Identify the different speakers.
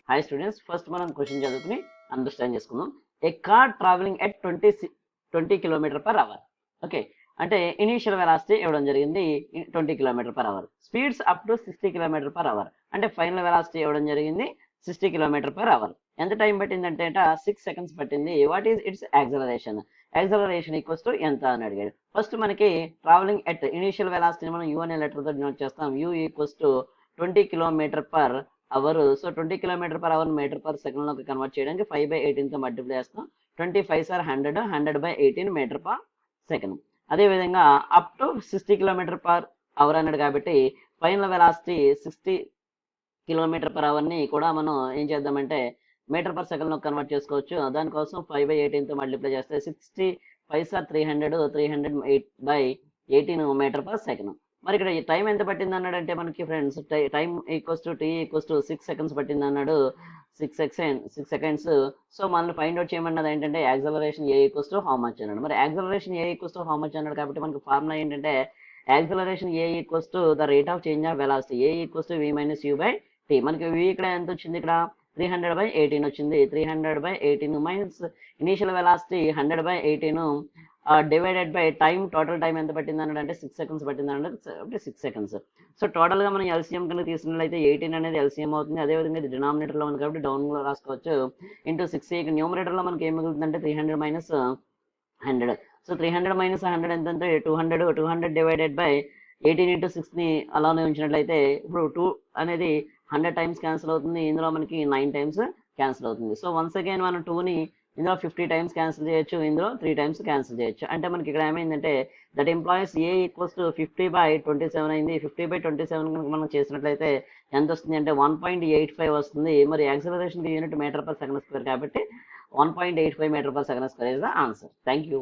Speaker 1: Hi students, first మనం question చదువుకుని understand చేసుకుందాం. A car travelling at 20 km/h. Okay, అంటే ఇనీషియల్ వెలాసిటీ ఇవ్వడం జరిగింది 20 km/h. Speeds up to 60 km/h, అంటే ఫైనల్ వెలాసిటీ ఇవ్వడం జరిగింది 60 km/h. ఎంత టైం పట్టిందంటే 6 seconds పట్టింది. What is it's acceleration? Acceleration equals to ఎంత అని అడిగాడు. ఫస్ట్ మనకి ట్రావెలింగ్ ఎట్ ఇనీషియల్ వెలాసిటీ మనం యూ అనే లెటర్ తో డినోట్ చేస్తాం. You equals to 20 km/h. So 20 km/h మీటర్/సెకండ్ లోకి కన్వర్ట్ చేయడానికి 5/18 తో మల్టిప్లై చేస్తాం. 25 సార్ 100, 100/18 మీటర్/సెకండ్. అదేవిధంగా అప్ టు 60 km/h అన్నాడు కాబట్టి ఫైనల్ వెలాసిటీ 60 km/h ని కూడా మనం ఏం చేద్దామంటే మీటర్/సెకండ్ లో కన్వర్ట్ చేసుకోవచ్చు. దానికోసం 5/18 తో మల్టిప్లై చేస్తే 65 సార్ 300, 300/18 మీటర్/సెకండ్. మరి ఇక్కడ టైం ఎంత పట్టింది అన్నాడంటే మనకి friends time equals to t equals to 6 seconds పట్టింది అన్నాడు. 6 seconds. సో మనల్ని ఫైండ్ అవుట్ చేయమన్నది ఏంటంటే acceleration a equals to how much అన్నాడు. మరి acceleration a equals to how much అన్నాడు కాబట్టి మనకి ఫార్ములా ఏంటంటే acceleration a equals to the rate of change of velocity. A equals to v - u/t. మనకి v ఇక్కడ ఎంత వచ్చింది? ఇక్కడ 300/18 వచ్చింది. 300/18 minus initial velocity 100/18 divided by time. Total time ఎంత పట్టింది అన్నాడు అంటే 6 seconds పట్టింది అన్నాడు. 6 seconds. సో టోటల్ గా మనం ఎల్సిఎం కనుక తీసుకున్నట్లయితే 18 అనేది ఎల్సిఎం అవుతుంది. అదేవిధంగా ఇది డినామినేటర్ లో ఉంది కాబట్టి డౌన్ లో రాసుకోవచ్చు. ఇంటూ 6. న్యూమరేటర్ లో మనకి ఏం మిగులుతుందంటే 300 మైనస్ 100. సో 300 మైనస్ 100 ఎంత అంటే 200. 200 డివైడెడ్ బై 18 ఇంటూ 6 ని అలానే ఉంచినట్లయితే ఇప్పుడు 2 అనేది 100 times క్యాన్సిల్ అవుతుంది. ఇందులో మనకి 9 times క్యాన్సిల్ అవుతుంది. సో వన్స్ అగైన్ మనం 2ని ఇందులో 50 times క్యాన్సిల్ చేయొచ్చు, ఇందులో 3 times క్యాన్సిల్ చేయొచ్చు. అంటే మనకి ఇక్కడ ఏమైందంటే that employees A equals to 50/27 అయింది. 50/27 కనుక మనం చేసినట్లయితే ఎంత వస్తుంది అంటే 1.85 వస్తుంది. మరి యాక్సలరేషన్ యూనిట్ మీటర్/సెకండ్ స్క్వేర్ కాబట్టి 1.85 metre second square is the answer. Thank you.